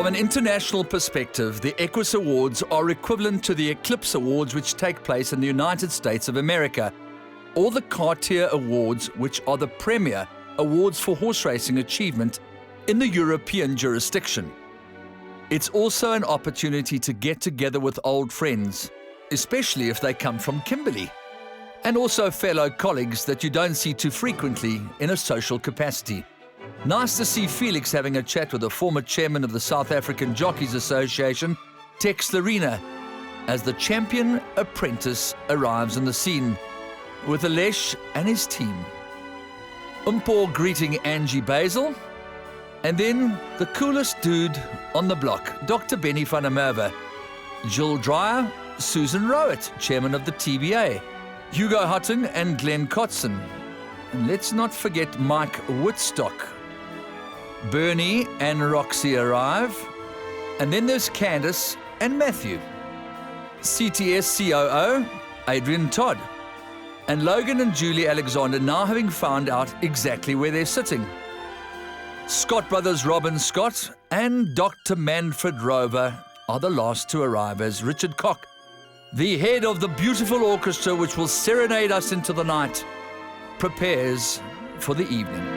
From an international perspective, the Equus Awards are equivalent to the Eclipse Awards which take place in the United States of America, or the Cartier Awards, which are the premier awards for horse racing achievement in the European jurisdiction. It's also an opportunity to get together with old friends, especially if they come from Kimberley, and also fellow colleagues that you don't see too frequently in a social capacity. Nice to see Felix having a chat with the former chairman of the South African Jockeys Association, Tex Larina, as the champion apprentice arrives on the scene with Alesh and his team. Umpo greeting Angie Basil, and then the coolest dude on the block, Dr. Benny van der Merwe, Jill Dreyer, Susan Rowett, chairman of the TBA, Hugo Hutton and Glenn Kotson. And let's not forget Mike Woodstock. Bernie and Roxy arrive, and then there's Candice and Matthew. CTS COO, Adrian Todd, and Logan and Julie Alexander now having found out exactly where they're sitting. Scott brothers Robin Scott and Dr. Manfred Rover are the last to arrive as Richard Koch, the head of the beautiful orchestra which will serenade us into the night, prepares for the evening.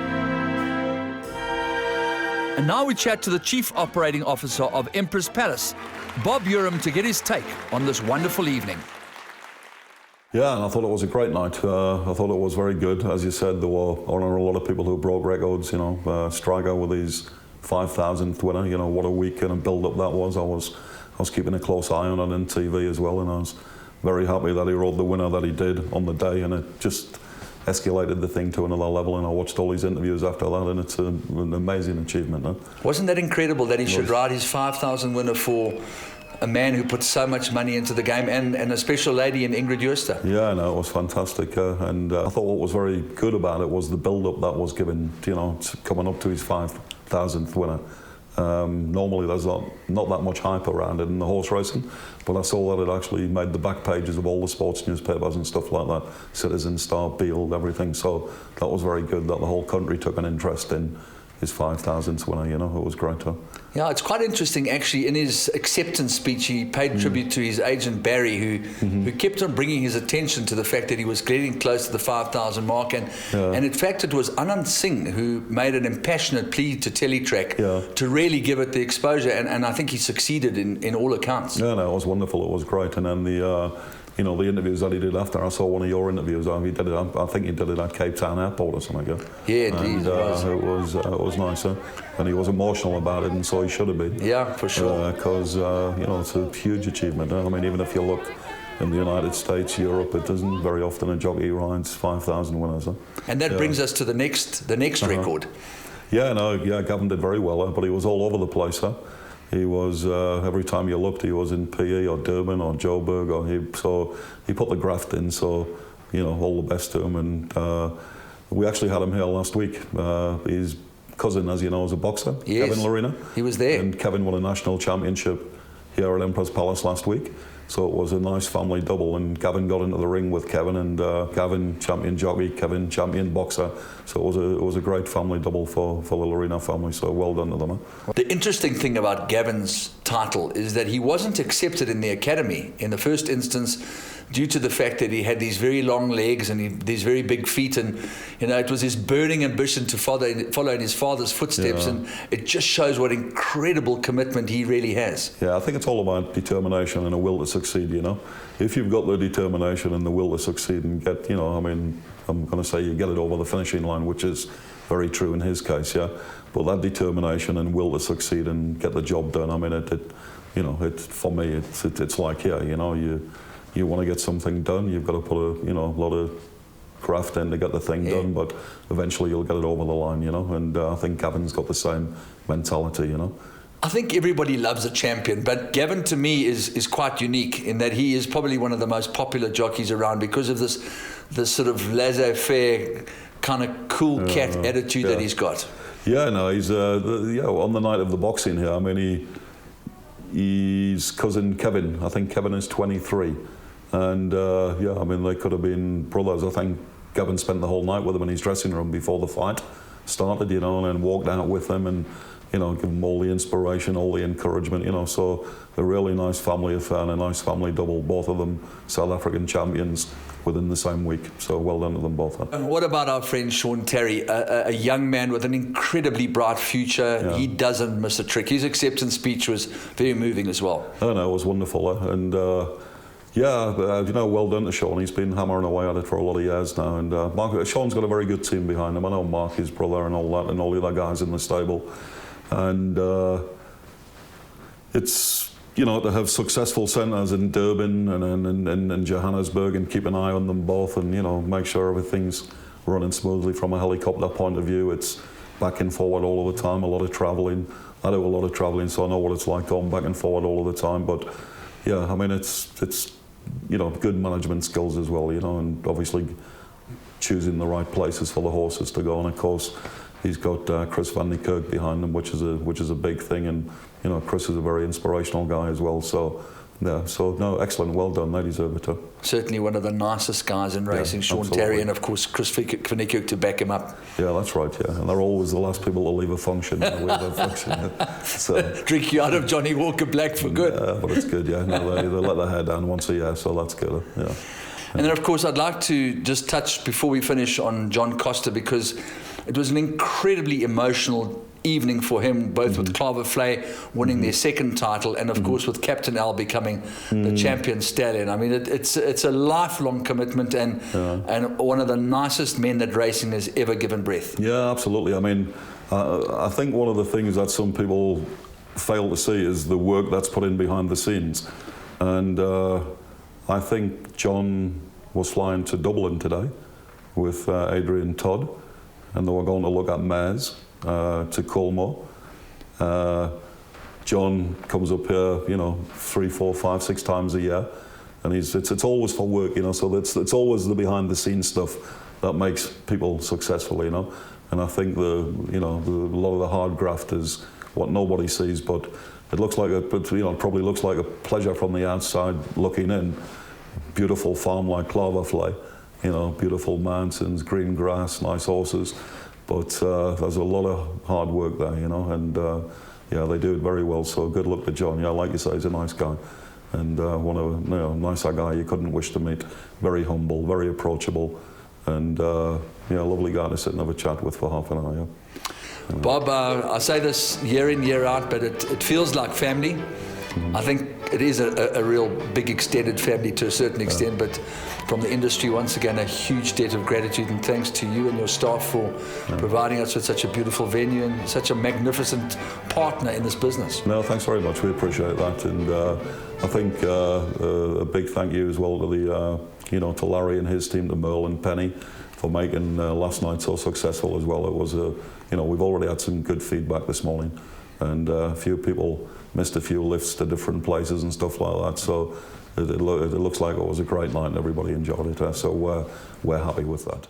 And now we chat to the Chief Operating Officer of Empress Palace, Bob Yearham, to get his take on this wonderful evening. Yeah, and I thought it was a great night. I thought it was very good. As you said, there were a lot of people who broke records, Striker with his 5,000th winner, what a week and a build-up that was. I was keeping a close eye on it on TV as well, and I was very happy that he rode the winner that he did on the day, and it just escalated the thing to another level, and I watched all his interviews after that, and it's an amazing achievement. Huh? Wasn't that incredible that he should ride his 5,000 winner for a man who put so much money into the game, and a special lady in Ingrid Jooster? Yeah, no, it was fantastic, and I thought what was very good about it was the build-up that was given, coming up to his 5,000th winner. Normally there's not that much hype around it in the horse racing, but I saw that it actually made the back pages of all the sports newspapers and stuff like that, Citizen, Star, Beale, everything, so that was very good that the whole country took an interest in his 5,000th winner, it was great. Huh? Yeah, it's quite interesting actually. In his acceptance speech, he paid tribute to his agent Barry, who kept on bringing his attention to the fact that he was getting close to the 5,000 mark, and in fact it was Anand Singh who made an impassionate plea to Teletrack to really give it the exposure, and I think he succeeded in all accounts. Yeah, no, it was wonderful, it was great, and then the interviews that he did after, I saw one of your interviews. I think he did it at Cape Town Airport or something. Yeah, indeed. It was nice, and he was emotional about it, and so he should have been. Yeah, for sure. Because it's a huge achievement. I mean, even if you look in the United States, Europe, it isn't very often a jockey rides 5,000 winners. Huh? And that brings us to the next record. Gavin did very well, but he was all over the place. He was, every time you looked, he was in PE or Durban or Joburg, so he put the graft in, so, all the best to him. And we actually had him here last week. His cousin, as you know, is a boxer, yes, Kevin Larina. He was there. And Kevin won a national championship here at Empress Palace last week. So it was a nice family double, and Gavin got into the ring with Kevin, and Gavin champion jockey, Kevin champion boxer. So it was a great family double for the Larina family. So well done to them. Huh? The interesting thing about Gavin's title is that he wasn't accepted in the academy in the first instance due to the fact that he had these very long legs and these very big feet, and it was his burning ambition to follow in his father's footsteps, and it just shows what incredible commitment he really has. Yeah, I think it's all about determination and a will to succeed. If you've got the determination and the will to succeed and get, I'm going to say you get it over the finishing line, which is very true in his case, but that determination and will to succeed and get the job done, for me, it's like, you want to get something done, you've got to put a lot of graft in to get the thing done, but eventually you'll get it over the line, and I think Gavin's got the same mentality, I think everybody loves a champion, but Gavin to me is quite unique in that he is probably one of the most popular jockeys around because of this sort of laissez-faire kind of cool cat attitude that he's got. Yeah, no, he's on the night of the boxing here, his cousin Kevin, I think Kevin is 23, and they could have been brothers. I think Gavin spent the whole night with him in his dressing room before the fight started, and then walked out with him, and you know, give them all the inspiration, all the encouragement, you know. So a really nice family affair and a nice family double, both of them South African champions within the same week. So well done to them both. And what about our friend Sean Terry, a young man with an incredibly bright future? Yeah. He doesn't miss a trick. His acceptance speech was very moving as well. I know, it was wonderful. And you know, well done to Sean. He's been hammering away at it for a lot of years now. And Sean's got a very good team behind him. I know Mark, his brother, and all that, and all the other guys in the stable. And it's, you know, to have successful centres in Durban and Johannesburg and keep an eye on them both and, you know, make sure everything's running smoothly from a helicopter point of view. It's back and forward all of the time, a lot of travelling. I do a lot of travelling, so I know what it's like going back and forward all of the time. But yeah, I mean, it's you know, good management skills as well, you know, and obviously choosing the right places for the horses to go. And of course, he's got Chris van der Kerk behind him, which is a big thing. And you know, Chris is a very inspirational guy as well. So yeah, so no, excellent, well done. They deserve it too. Certainly one of the nicest guys in racing, Sean absolutely. Terry, and of course Chris van der Kerk to back him up. Yeah, that's right. Yeah, and they're always the last people to leave a function. We have a function. Yeah. So drink you out of Johnny Walker Black for good. Yeah, but it's good. Yeah, no, they let their hair down once a year, so that's good. Yeah. And then, of course, I'd like to just touch before we finish on John Costa, because it was an incredibly emotional evening for him, both with Clava Flay winning their second title and, of course, with Captain Al becoming the champion stallion. I mean, it's a lifelong commitment and one of the nicest men that racing has ever given breath. Yeah, absolutely. I mean, I think one of the things that some people fail to see is the work that's put in behind the scenes. And I think John was flying to Dublin today with Adrian Todd, and they were going to look at mares to Colmore. John comes up here, you know, 3, 4, 5, 6 times a year, and it's always for work, you know. So it's always the behind the scenes stuff that makes people successful, you know. And I think a lot of the hard graft is what nobody sees, but it looks like probably looks like a pleasure from the outside looking in. Beautiful farm like Clava Flay, you know, beautiful mountains, green grass, nice horses, but there's a lot of hard work there, you know, and yeah, they do it very well. So good luck to John. Yeah, like you say, he's a nice guy, and nicer guy you couldn't wish to meet. Very humble, very approachable, and yeah, lovely guy to sit and have a chat with for half an hour. Yeah. Bob, I say this year in, year out, but it feels like family. I think it is a real big extended family to a certain extent, but from the industry, once again, a huge debt of gratitude and thanks to you and your staff for providing us with such a beautiful venue and such a magnificent partner in this business. No, thanks very much. We appreciate that, and I think a big thank you as well to to Larry and his team, to Merle and Penny, for making last night so successful as well. It was we've already had some good feedback this morning, and a few people missed a few lifts to different places and stuff like that. So it looks like it was a great night and everybody enjoyed it. So we're happy with that.